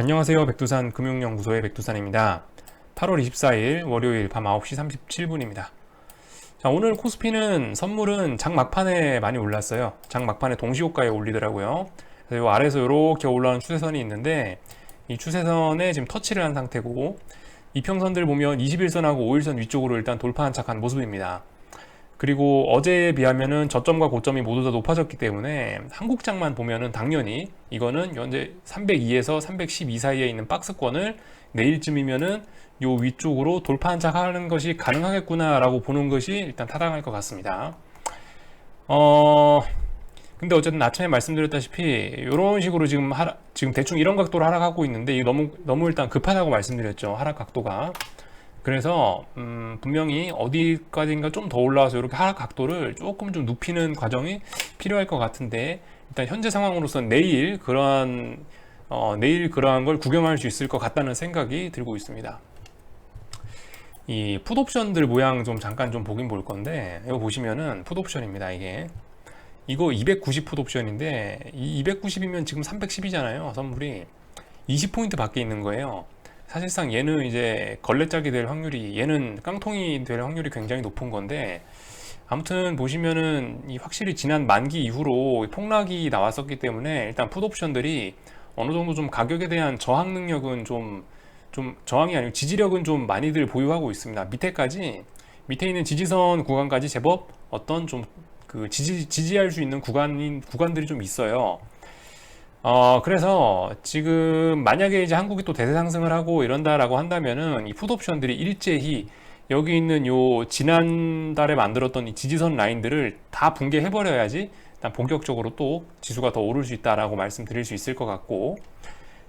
안녕하세요. 백두산 금융연구소의 백두산입니다. 8월 24일 월요일 밤 9시 37분입니다. 자, 오늘 코스피는 선물은 장 막판에 많이 올랐어요. 장 막판에 동시호가에 올리더라고요. 그래서 이 아래에서 이렇게 올라오는 추세선이 있는데 이 추세선에 지금 터치를 한 상태고 이평선들 보면 21선하고 5일선 위쪽으로 일단 돌파한 척한 모습입니다. 그리고 어제에 비하면은 저점과 고점이 모두 다 높아졌기 때문에 한국장만 보면은 당연히 이거는 현재 302에서 312 사이에 있는 박스권을 내일쯤이면은 요 위쪽으로 돌파 한착하는 것이 가능하겠구나라고 보는 것이 일단 타당할 것 같습니다. 근데 어쨌든 아침에 말씀드렸다시피 이런 식으로 지금 대충 이런 각도로 하락하고 있는데 이게 너무 일단 급하다고 말씀드렸죠. 하락 각도가. 그래서 분명히 어디까지인가 좀 더 올라와서 이렇게 하락 각도를 조금 좀 눕히는 과정이 필요할 것 같은데 일단 현재 상황으로서는 내일 그러한 걸 구경할 수 있을 것 같다는 생각이 들고 있습니다. 이 풋옵션들 모양 좀 잠깐 좀 보긴 볼 건데 이거 보시면은 풋옵션입니다. 이거 290 풋옵션인데 이 290이면 지금 310이잖아요. 선물이 20포인트 밖에 있는 거예요. 사실상 얘는 이제 걸레짝이 될 확률이, 얘는 깡통이 될 확률이 굉장히 높은 건데, 아무튼 보시면은 확실히 지난 만기 이후로 폭락이 나왔었기 때문에 일단 풋옵션들이 어느 정도 좀 가격에 대한 저항 능력은 좀 저항이 아니고 지지력은 좀 많이들 보유하고 있습니다. 밑에 있는 지지선 구간까지 제법 어떤 좀 그 지지할 수 있는 구간들이 좀 있어요. 그래서 지금 만약에 이제 한국이 또 대세 상승을 하고 이런다라고 한다면은 이 풋옵션들이 일제히 여기 있는 요 지난달에 만들었던 이 지지선 라인들을 다 붕괴해버려야지 일단 본격적으로 또 지수가 더 오를 수 있다라고 말씀드릴 수 있을 것 같고,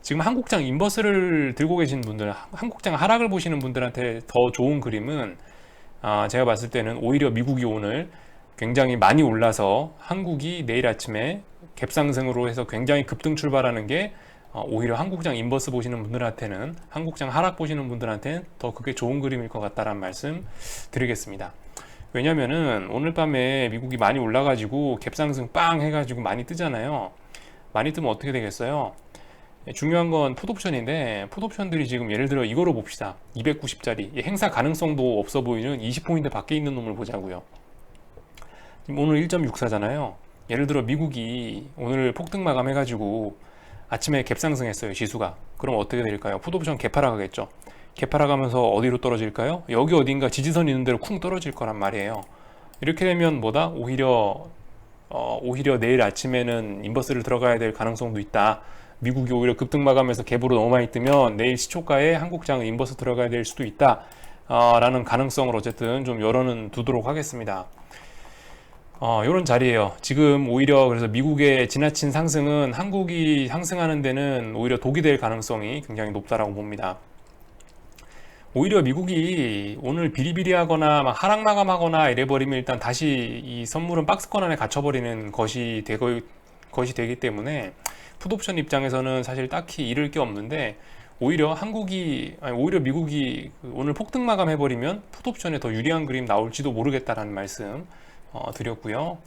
지금 한국장 인버스를 들고 계신 분들, 한국장 하락을 보시는 분들한테 더 좋은 그림은 제가 봤을 때는 오히려 미국이 오늘 굉장히 많이 올라서 한국이 내일 아침에 갭상승으로 해서 굉장히 급등 출발하는 게 오히려 한국장 인버스 보시는 분들한테는, 한국장 하락 보시는 분들한테는 더 그게 좋은 그림일 것 같다라는 말씀 드리겠습니다. 왜냐면은 오늘 밤에 미국이 많이 올라가지고 갭상승 빵 해가지고 많이 뜨잖아요. 많이 뜨면 어떻게 되겠어요? 중요한 건 풋옵션인데, 풋옵션들이 지금 예를 들어 이거로 봅시다. 290짜리 행사 가능성도 없어 보이는 20포인트 밖에 있는 놈을 보자고요. 지금 오늘 1.64잖아요. 예를 들어 미국이 오늘 폭등 마감해가지고 아침에 갭상승했어요, 지수가. 그럼 어떻게 될까요? 풋옵션 개파락하겠죠. 개파락하면서 어디로 떨어질까요? 여기 어딘가 지지선 있는 데로 쿵 떨어질 거란 말이에요. 이렇게 되면 뭐다? 오히려 내일 아침에는 인버스를 들어가야 될 가능성도 있다. 미국이 오히려 급등 마감해서 갭으로 너무 많이 뜨면 내일 시초가에 한국장은 인버스 들어가야 될 수도 있다. 라는 가능성을 어쨌든 좀 열어는 두도록 하겠습니다. 이런 자리예요. 지금 오히려 그래서 미국의 지나친 상승은 한국이 상승하는 데는 오히려 독이 될 가능성이 굉장히 높다라고 봅니다. 오히려 미국이 오늘 비리비리하거나 막 하락 마감하거나 이래버리면 일단 다시 이 선물은 박스권 안에 갇혀버리는 것이 되기 때문에 풋옵션 입장에서는 사실 딱히 잃을 게 없는데, 오히려 미국이 오늘 폭등 마감해버리면 풋옵션에 더 유리한 그림 나올지도 모르겠다라는 말씀 드렸고요.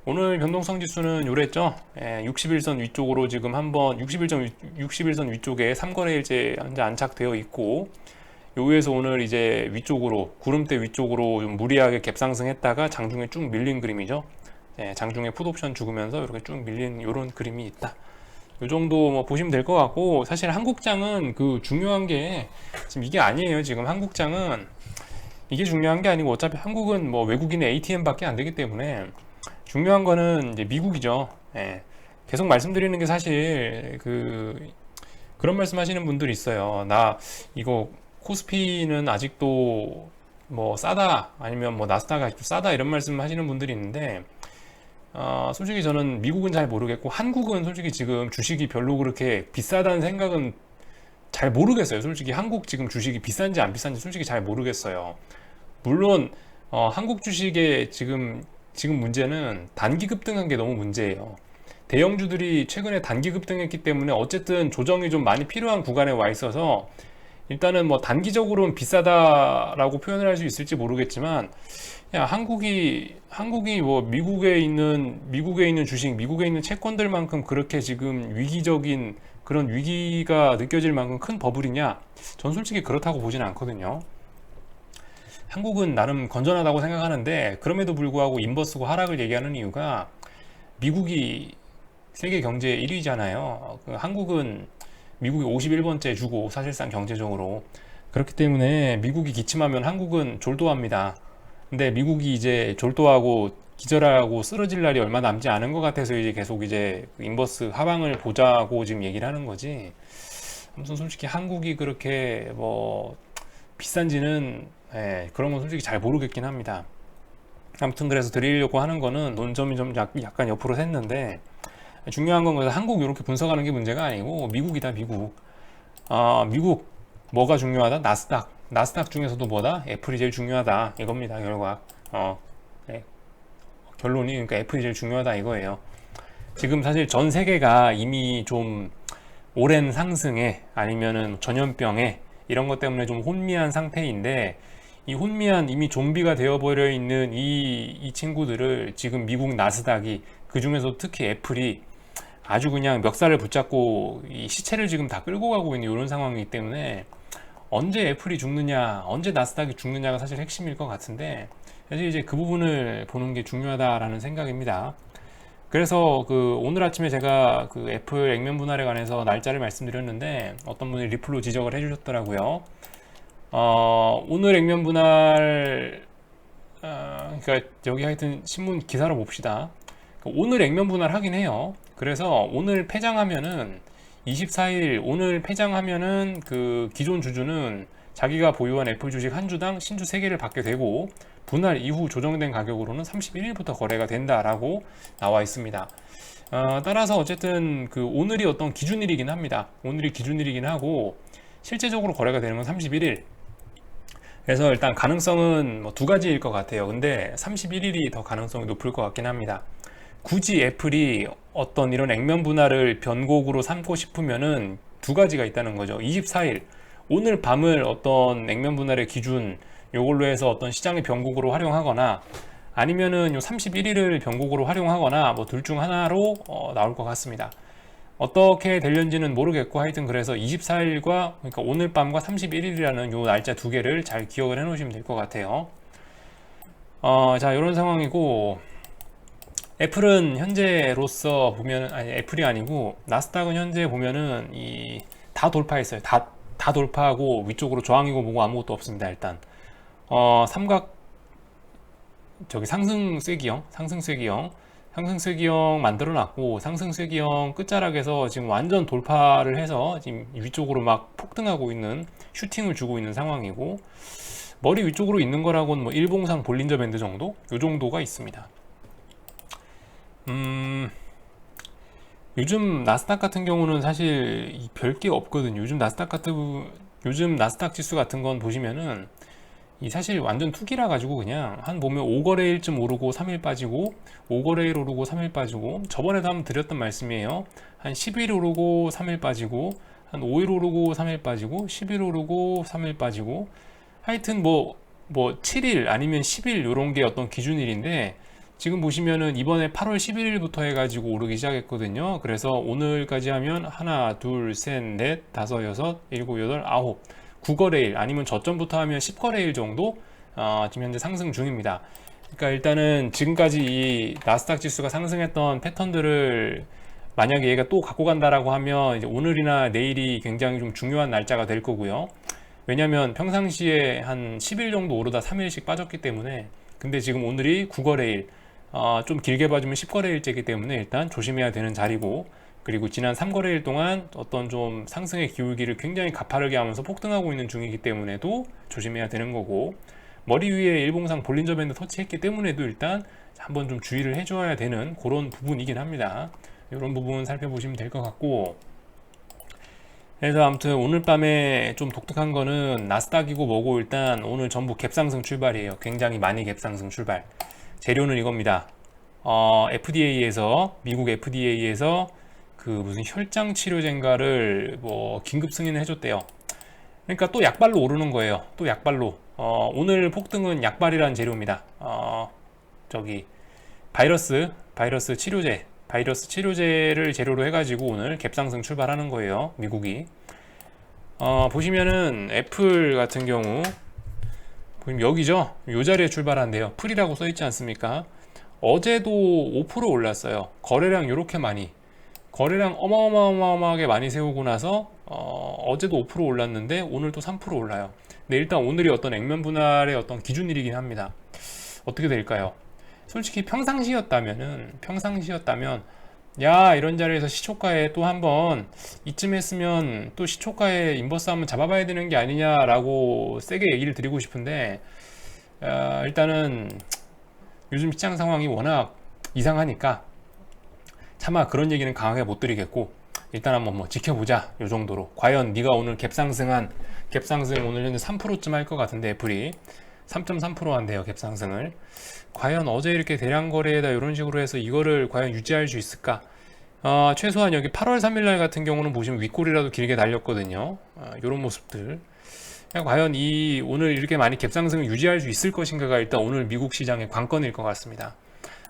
오늘 변동성 지수는 요랬죠. 61선 위쪽으로 지금 한번 61선 위쪽에 3거래일제 현재 안착되어 있고, 요 위에서 오늘 이제 위쪽으로, 구름대 위쪽으로 좀 무리하게 갭상승했다가 장중에 쭉 밀린 그림이죠. 장중에 풋옵션 죽으면서 이렇게 쭉 밀린 요런 그림이 있다. 요 정도 뭐 보시면 될 것 같고, 사실 한국장은 그 중요한 게 지금 이게 아니에요. 지금 한국장은 이게 중요한 게 아니고, 어차피 한국은 뭐 외국인의 ATM밖에 안 되기 때문에 중요한 거는 이제 미국이죠. 계속 말씀드리는 게 사실 그런 말씀 하시는 분들이 있어요. 나 이거 코스피는 아직도 뭐 싸다, 아니면 뭐 나스닥이 아직도 싸다, 이런 말씀 하시는 분들이 있는데, 솔직히 저는 미국은 잘 모르겠고 한국은 솔직히 지금 주식이 별로 그렇게 비싸다는 생각은 잘 모르겠어요. 솔직히 한국 지금 주식이 비싼지 안 비싼지 솔직히 잘 모르겠어요. 물론 한국 주식의 지금 문제는 단기 급등한 게 너무 문제예요. 대형주들이 최근에 단기 급등했기 때문에 어쨌든 조정이 좀 많이 필요한 구간에 와 있어서 일단은 뭐 단기적으로는 비싸다라고 표현을 할 수 있을지 모르겠지만, 야, 한국이 뭐 미국에 있는 주식, 미국에 있는 채권들만큼 그렇게 지금 위기적인 그런 위기가 느껴질 만큼 큰 버블이냐? 전 솔직히 그렇다고 보지는 않거든요. 한국은 나름 건전하다고 생각하는데 그럼에도 불구하고 인버스고 하락을 얘기하는 이유가 미국이 세계 경제 1위잖아요. 한국은 미국이 51번째 주고 사실상 경제적으로 그렇기 때문에 미국이 기침하면 한국은 졸도합니다. 근데 미국이 이제 졸도하고 기절하고 쓰러질 날이 얼마 남지 않은 것 같아서 이제 계속 이제 인버스 하방을 보자고 지금 얘기를 하는 거지. 아무튼 솔직히 한국이 그렇게 뭐 비싼지는 그런 건 솔직히 잘 모르겠긴 합니다. 아무튼 그래서 드리려고 하는 거는 논점이 좀 약간 옆으로 샜는데 중요한 건 그래서 한국 이렇게 분석하는 게 문제가 아니고 미국이다 미국. 미국 뭐가 중요하다? 나스닥 중에서도 뭐다? 애플이 제일 중요하다 이겁니다 결과. 네. 결론이 그러니까 애플이 제일 중요하다 이거예요. 지금 사실 전 세계가 이미 좀 오랜 상승에 아니면은 전염병에 이런 것 때문에 좀 혼미한 상태인데 이 혼미한 이미 좀비가 되어버려 있는 이 친구들을 지금 미국 나스닥이 그 중에서 특히 애플이 아주 그냥 멱살을 붙잡고 이 시체를 지금 다 끌고 가고 있는 이런 상황이기 때문에 언제 애플이 죽느냐 언제 나스닥이 죽느냐가 사실 핵심일 것 같은데 사실 이제 그 부분을 보는 게 중요하다라는 생각입니다. 그래서 그 오늘 아침에 제가 그 애플 액면 분할에 관해서 날짜를 말씀드렸는데 어떤 분이 리플로 지적을 해주셨더라고요. 오늘 액면 분할 그러니까 여기 하여튼 신문 기사로 봅시다. 오늘 액면 분할 하긴 해요. 그래서 오늘 폐장하면은 24일 오늘 폐장하면은 그 기존 주주는 자기가 보유한 애플 주식 한 주당 신주 3개를 받게 되고 분할 이후 조정된 가격으로는 31일부터 거래가 된다라고 나와 있습니다. 따라서 어쨌든 그 오늘이 어떤 기준일이긴 합니다. 오늘이 기준일이긴 하고 실제적으로 거래가 되는 건 31일. 그래서 일단 가능성은 뭐 두 가지일 것 같아요. 근데 31일이 더 가능성이 높을 것 같긴 합니다. 굳이 애플이 어떤 이런 액면 분할을 변곡으로 삼고 싶으면은 두 가지가 있다는 거죠. 24일 오늘 밤을 어떤 액면 분할의 기준 요걸로 해서 어떤 시장의 변곡으로 활용하거나 아니면은 요 31일을 변곡으로 활용하거나 뭐 둘 중 하나로 나올 것 같습니다. 어떻게 될는지는 모르겠고 하여튼 그래서 24일과 그러니까 오늘 밤과 31일이라는 요 날짜 두 개를 잘 기억을 해 놓으시면 될 것 같아요. 자 이런 상황이고 애플은 현재로서 보면 아니 애플이 아니고 나스닥은 현재 보면은 이 다 돌파했어요. 다 돌파하고 위쪽으로 저항이고 뭐고 아무것도 없습니다. 일단 삼각 저기 상승 쐐기형 만들어 놨고 상승 쐐기형 끝자락에서 지금 완전 돌파를 해서 지금 위쪽으로 막 폭등하고 있는 슈팅을 주고 있는 상황이고 머리 위쪽으로 있는 거라고는 뭐 일봉상 볼린저 밴드 정도? 요 정도가 있습니다. 요즘 나스닥 같은 경우는 사실 별게 없거든요. 요즘 나스닥 지수 같은 건 보시면은 이 사실 완전 투기라 가지고 그냥 한 보면 5거래일쯤 오르고 3일 빠지고 5거래일 오르고 3일 빠지고 저번에도 한번 드렸던 말씀이에요. 한 10일 오르고 3일 빠지고 한 5일 오르고 3일 빠지고 10일 오르고 3일 빠지고 하여튼 뭐 7일 아니면 10일 요런 게 어떤 기준일인데 지금 보시면은 이번에 8월 11일부터 해가지고 오르기 시작했거든요. 그래서 오늘까지 하면 하나, 둘, 셋, 넷, 다섯, 여섯, 일곱, 여덟, 아홉 9거래일 아니면 저점부터 하면 10거래일 정도 지금 현재 상승 중입니다. 그러니까 일단은 지금까지 이 나스닥 지수가 상승했던 패턴들을 만약에 얘가 또 갖고 간다라고 하면 이제 오늘이나 내일이 굉장히 좀 중요한 날짜가 될 거고요. 왜냐면 평상시에 한 10일 정도 오르다 3일씩 빠졌기 때문에 근데 지금 오늘이 9거래일 좀 길게 봐주면 10거래일째이기 때문에 일단 조심해야 되는 자리고 그리고 지난 3거래일 동안 어떤 좀 상승의 기울기를 굉장히 가파르게 하면서 폭등하고 있는 중이기 때문에도 조심해야 되는 거고 머리 위에 일봉상 볼린저 밴드 터치했기 때문에도 일단 한번 좀 주의를 해줘야 되는 그런 부분이긴 합니다. 이런 부분 살펴보시면 될 것 같고 그래서 아무튼 오늘 밤에 좀 독특한 거는 나스닥이고 뭐고 일단 오늘 전부 갭상승 출발이에요. 굉장히 많이 갭상승 출발. 재료는 이겁니다. FDA에서 미국 FDA에서 그 무슨 혈장 치료제인가를 뭐 긴급 승인을 해줬대요. 그러니까 또 약발로 오르는 거예요. 또 약발로. 오늘 폭등은 약발이라는 재료입니다. 저기 바이러스 치료제 바이러스 치료제를 재료로 해가지고 오늘 갭상승 출발하는 거예요. 미국이. 보시면은 애플 같은 경우 보시면 여기죠. 요 자리에 출발한대요. 풀이라고 써있지 않습니까? 어제도 5% 올랐어요. 거래량 이렇게 많이, 거래량 어마어마하게 많이 세우고 나서 어제도 5% 올랐는데 오늘 또 3% 올라요. 근데 일단 오늘이 어떤 액면 분할의 어떤 기준일이긴 합니다. 어떻게 될까요? 솔직히 평상시였다면 야, 이런 자리에서 시초가에 또 한번 이쯤 했으면 또 시초가에 인버스 한번 잡아봐야 되는 게 아니냐라고 세게 얘기를 드리고 싶은데, 일단은 요즘 시장 상황이 워낙 이상하니까 차마 그런 얘기는 강하게 못 드리겠고, 일단 한번 뭐 지켜보자, 요 정도로. 과연 네가 오늘 갭상승 오늘 현재 3%쯤 할 것 같은데, 애플이 3.3% 한대요, 갭상승을. 과연 어제 이렇게 대량 거래에다 이런 식으로 해서 이거를 과연 유지할 수 있을까? 최소한 여기 8월 3일날 같은 경우는 보시면 윗골이라도 길게 달렸거든요. 이런 모습들. 과연 이 오늘 이렇게 많이 갭상승을 유지할 수 있을 것인가가 일단 오늘 미국 시장의 관건일 것 같습니다.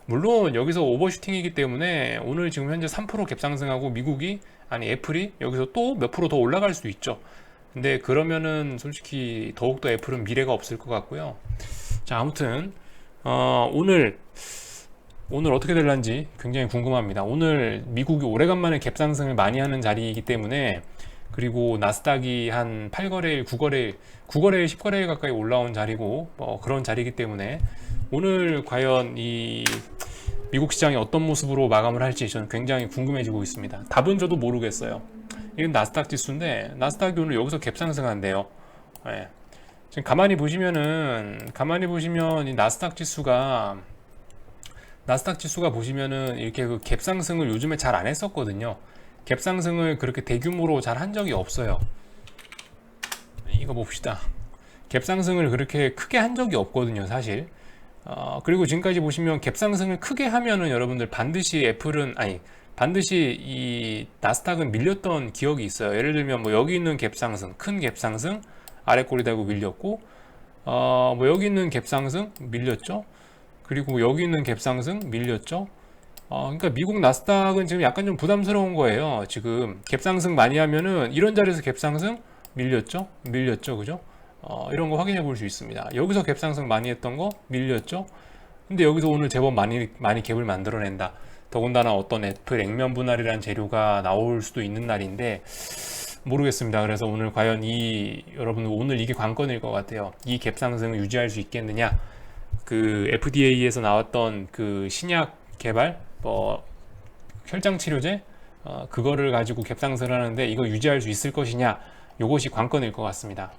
물론 여기서 오버슈팅이기 때문에 오늘 지금 현재 3% 갭상승하고 애플이 여기서 또 몇 프로 더 올라갈 수도 있죠. 근데 그러면은 솔직히 더욱더 애플은 미래가 없을 것 같고요. 자, 아무튼 오늘 어떻게 될런지 굉장히 궁금합니다. 오늘 미국이 오래간만에 갭상승을 많이 하는 자리이기 때문에, 그리고 나스닥이 한 8거래일, 9거래일, 10거래일 가까이 올라온 자리고 그런 자리이기 때문에 오늘 과연 이 미국 시장이 어떤 모습으로 마감을 할지 저는 굉장히 궁금해지고 있습니다. 답은 저도 모르겠어요. 이건 나스닥 지수인데 나스닥이 오늘 여기서 갭상승한대요. 네. 지금 가만히 보시면 이 나스닥 지수가 보시면은 이렇게 그 갭상승을 요즘에 잘 안 했었거든요. 갭상승을 그렇게 대규모로 잘 한 적이 없어요. 이거 봅시다. 갭상승을 그렇게 크게 한 적이 없거든요, 사실. 그리고 지금까지 보시면 갭상승을 크게 하면은 여러분들 반드시 이 나스닥은 밀렸던 기억이 있어요. 예를 들면 뭐 여기 있는 갭상승, 큰 갭상승, 아래 꼬리 달고 밀렸고, 뭐 여기 있는 갭상승 밀렸죠. 그리고 여기 있는 갭상승 밀렸죠. 그러니까 미국 나스닥은 지금 약간 좀 부담스러운 거예요. 지금 갭상승 많이 하면은 이런 자리에서 갭상승 밀렸죠, 그죠? 이런 거 확인해 볼 수 있습니다. 여기서 갭상승 많이 했던 거 밀렸죠. 근데 여기서 오늘 제법 많이 갭을 만들어낸다. 더군다나 어떤 애플 액면 분할이라는 재료가 나올 수도 있는 날인데 모르겠습니다. 그래서 오늘 과연 여러분들 오늘 이게 관건일 것 같아요. 이 갭상승을 유지할 수 있겠느냐? 그 FDA에서 나왔던 그 신약 개발 혈장 치료제 그거를 가지고 갭상승을 하는데 이거 유지할 수 있을 것이냐? 요것이 관건일 것 같습니다.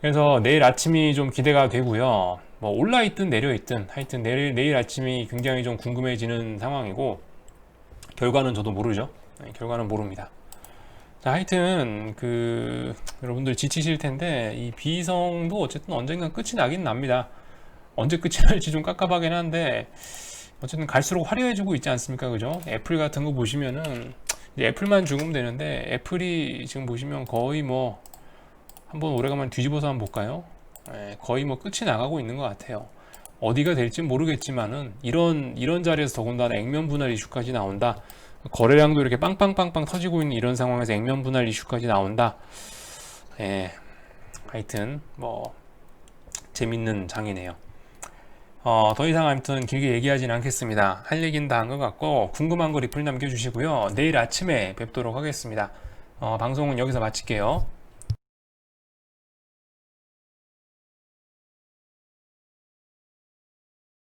그래서 내일 아침이 좀 기대가 되고요. 뭐 올라있든 내려있든 하여튼 내일 아침이 굉장히 좀 궁금해지는 상황이고, 결과는 저도 모르죠. 결과는 모릅니다. 자, 하여튼 여러분들 지치실 텐데 이 비성도 어쨌든 언젠간 끝이 나긴 납니다. 언제 끝이 날지 좀 깝깝하긴 한데 어쨌든 갈수록 화려해지고 있지 않습니까, 그죠? 애플 같은 거 보시면은 이제 애플만 죽으면 되는데 애플이 지금 보시면 거의 뭐 한번 오래간만에 뒤집어서 한번 볼까요? 거의 뭐 끝이 나가고 있는 것 같아요. 어디가 될지 모르겠지만은 이런 자리에서 더군다나 액면 분할 이슈까지 나온다. 거래량도 이렇게 빵빵빵빵 터지고 있는 이런 상황에서 액면 분할 이슈까지 나온다. 하여튼 뭐 재밌는 장이네요. 더 이상 아무튼 길게 얘기하진 않겠습니다. 할 얘기는 다 한 것 같고, 궁금한 거 리플 남겨주시고요. 내일 아침에 뵙도록 하겠습니다. 방송은 여기서 마칠게요.